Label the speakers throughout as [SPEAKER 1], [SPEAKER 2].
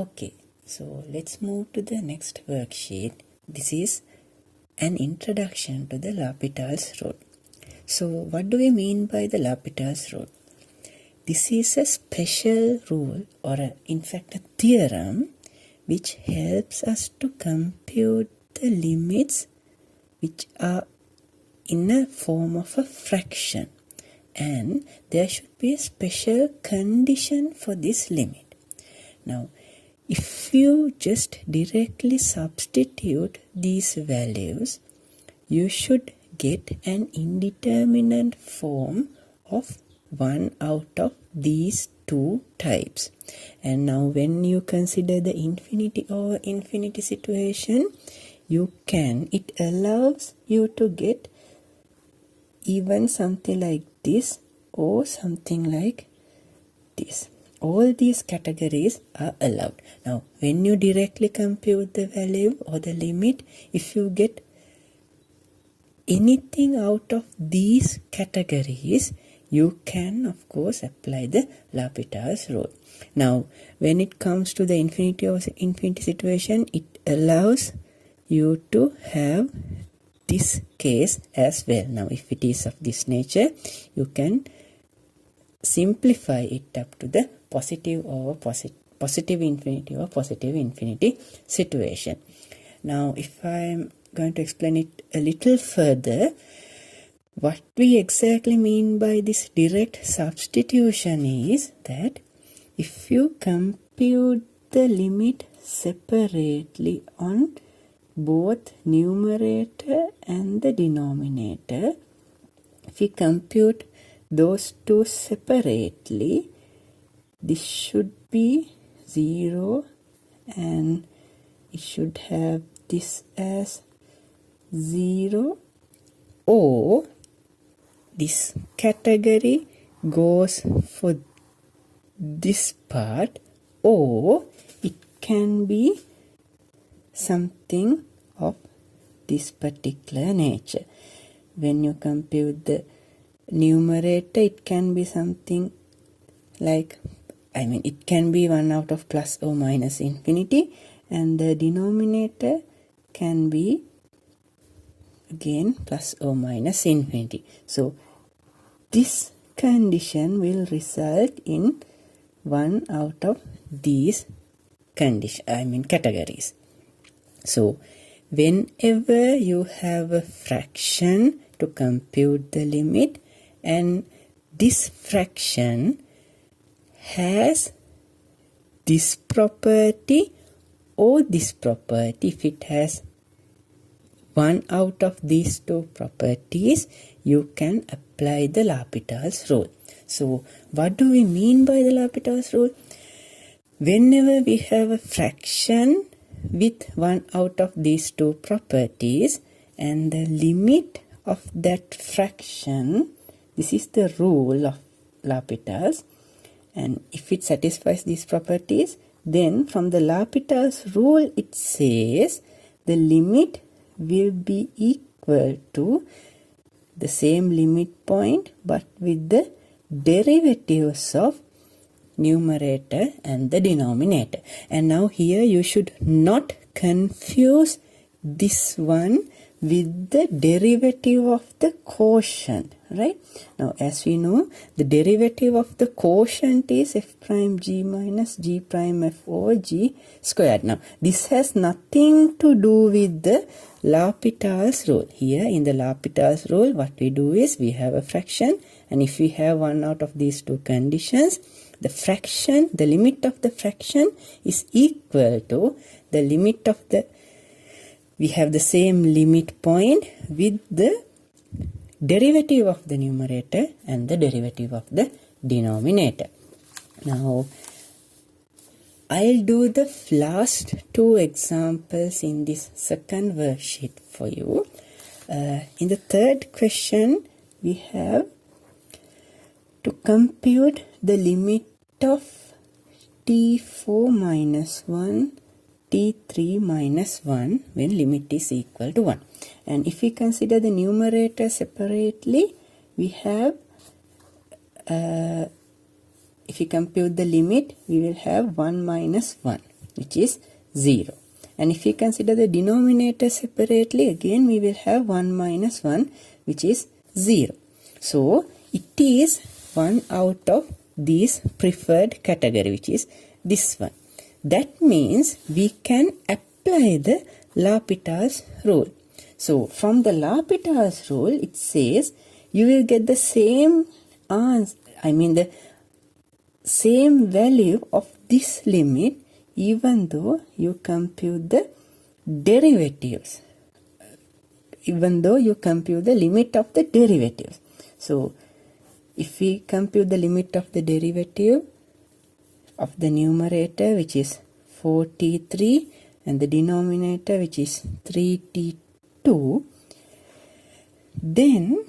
[SPEAKER 1] Okay, so let's move to the next worksheet. This is an introduction to the L'Hopital's rule. So what do we mean by the L'Hopital's rule? This is a special rule, or in fact a theorem, which helps us to compute the limits which are in a form of a fraction. And there should be a special condition for this limit. Now, if you just directly substitute these values, you should get an indeterminate form of one out of these two types. And now when you consider the infinity over infinity situation, it allows you to get even something like this or something like this. All these categories are allowed. Now, when you directly compute the value or the limit, if you get anything out of these categories, you can, of course, apply the L'Hopital's rule. Now, when it comes to the infinity or infinity situation, it allows you to have this case as well. Now, if it is of this nature, you can simplify it up to the positive infinity or positive infinity situation. Now, if I am going to explain it a little further, what we exactly mean by this direct substitution is that if you compute the limit separately on both numerator and the denominator, if you compute those two separately, this should be 0 and it should have this as 0, or this category goes for this part, or it can be something of this particular nature. When you compute the numerator, it can be something like, it can be 1 out of plus or minus infinity, and the denominator can be again plus or minus infinity. So this condition will result in 1 out of these categories. So whenever you have a fraction to compute the limit, and this fraction has this property or this property, if it has one out of these two properties, you can apply the L'Hopital's rule. So what do we mean by the L'Hopital's rule? Whenever we have a fraction with one out of these two properties, and the limit of that fraction, this is the rule of L'Hopital's, and if it satisfies these properties, then from the L'Hopital's rule it says the limit will be equal to the same limit point but with the derivatives of numerator and the denominator. And now here you should not confuse this one with the derivative of the quotient, right? Now, as we know, the derivative of the quotient is f prime g minus g prime f over g squared. Now, this has nothing to do with the L'Hopital's rule. Here in the L'Hopital's rule, what we do is we have a fraction, and if we have one out of these two conditions, the limit of the fraction is equal to the limit of we have the same limit point with the derivative of the numerator and the derivative of the denominator. Now, I'll do the last two examples in this second worksheet for you. In the third question, we have to compute the limit of t4 minus 1, t3 minus 1 when limit is equal to 1. And if we consider the numerator separately, we have, if we compute the limit, we will have 1 minus 1. which is 0. And if we consider the denominator separately, again we will have 1 minus 1, which is 0. So it is one out of these preferred category, which is this one. That means we can apply the L'Hopital's rule. So from the L'Hopital's rule, it says you will get the same answer, the same value of this limit even though you compute the derivatives, even though you compute the limit of the derivatives. So if we compute the limit of the derivative of the numerator, which is 4t3, and the denominator, which is 3t2, then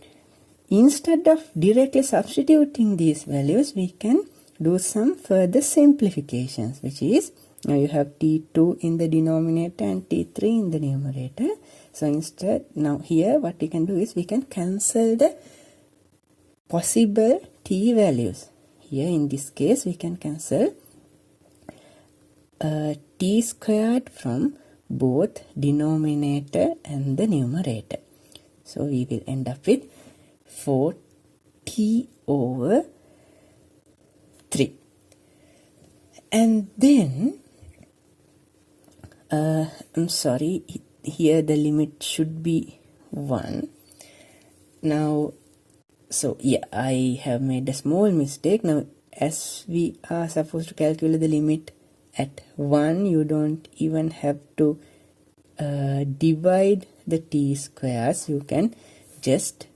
[SPEAKER 1] instead of directly substituting these values, we can do some further simplifications, which is, now you have t2 in the denominator and t3 in the numerator. So instead, now here what we can do is we can cancel the possible t values. Here in this case we can cancel t squared from both denominator and the numerator. So we will end up with 4t over 3. And then I'm sorry, here the limit should be 1. Now, so yeah, I have made a small mistake. Now, as we are supposed to calculate the limit at 1, you don't even have to divide the t squares. You can just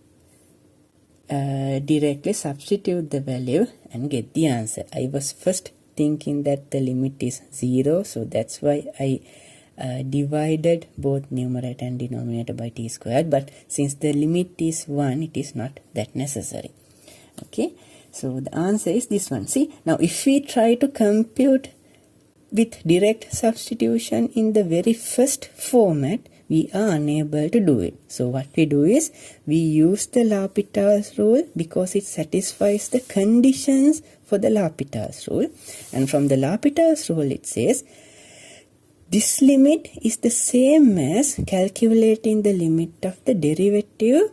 [SPEAKER 1] directly substitute the value and get the answer. I was first thinking that the limit is 0, so that's why I divided both numerator and denominator by t squared, but since the limit is 1, it is not that necessary. Okay, so the answer is this one. See, now if we try to compute with direct substitution in the very first format, we are unable to do it. So what we do is we use the L'Hopital's rule because it satisfies the conditions for the L'Hopital's rule, and from the L'Hopital's rule it says this limit is the same as calculating the limit of the derivative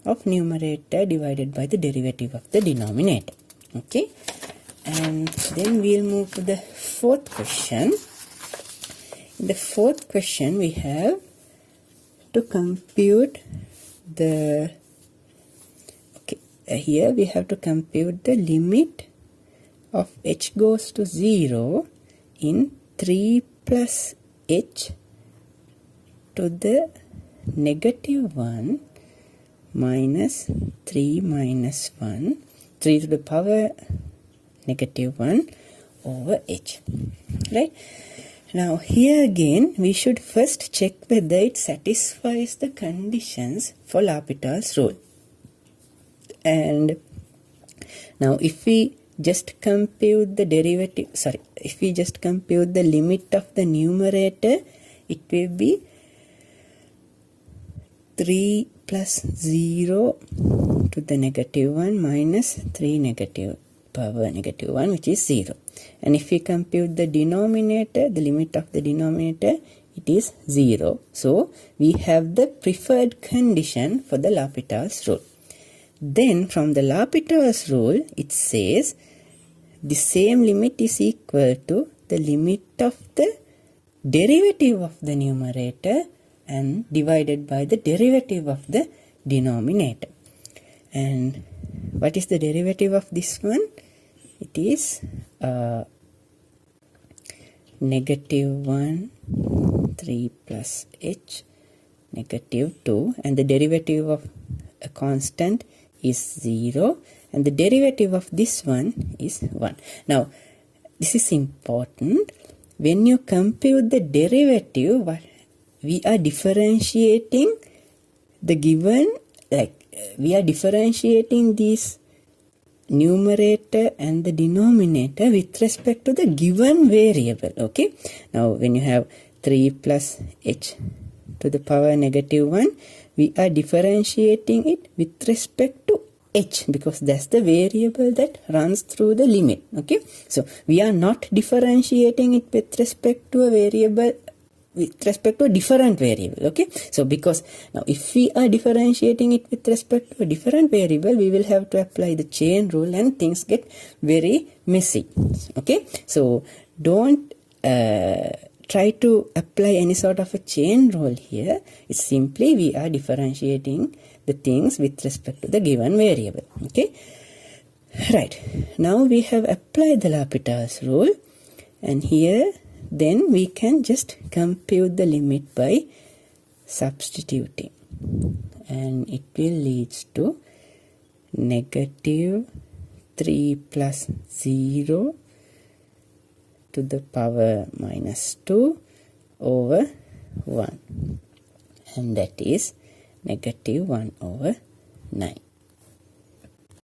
[SPEAKER 1] of numerator divided by the derivative of the denominator. Okay, and then we'll move to the fourth question. In the fourth question we have to compute the, here we have to compute the limit of h goes to 0 in 3 plus h to the negative 1 minus 3 minus 1, 3 to the power negative 1 over h, right? Now here again we should first check whether it satisfies the conditions for L'Hopital's rule. And now if we just compute the derivative, if we just compute the limit of the numerator, it will be 3 plus 0 to the negative 1 minus 3 negative power negative 1, which is 0. And if we compute the denominator, the limit of the denominator, it is 0. So we have the preferred condition for the L'Hopital's rule. Then from the L'Hopital's rule, it says the same limit is equal to the limit of the derivative of the numerator and divided by the derivative of the denominator. And what is the derivative of this one? It is negative 1, 3 plus h, negative 2, and the derivative of a constant is 0, and the derivative of this one is 1. Now, this is important. When you compute the derivative, we are differentiating the given, we are differentiating these numerator and the denominator with respect to the given variable. Okay, now when you have 3 plus h to the power negative 1, we are differentiating it with respect to h, because that's the variable that runs through the limit. Okay, so we are not differentiating it with respect to a variable, with respect to a different variable. Okay, so because now if we are differentiating it with respect to a different variable, we will have to apply the chain rule and things get very messy. Okay, so don't try to apply any sort of a chain rule here. It's simply we are differentiating the things with respect to the given variable. Okay, right, now we have applied the L'Hopital's rule, and here then we can just compute the limit by substituting, and it will lead to negative 3 plus 0 to the power minus 2 over 1, and that is negative 1 over 9.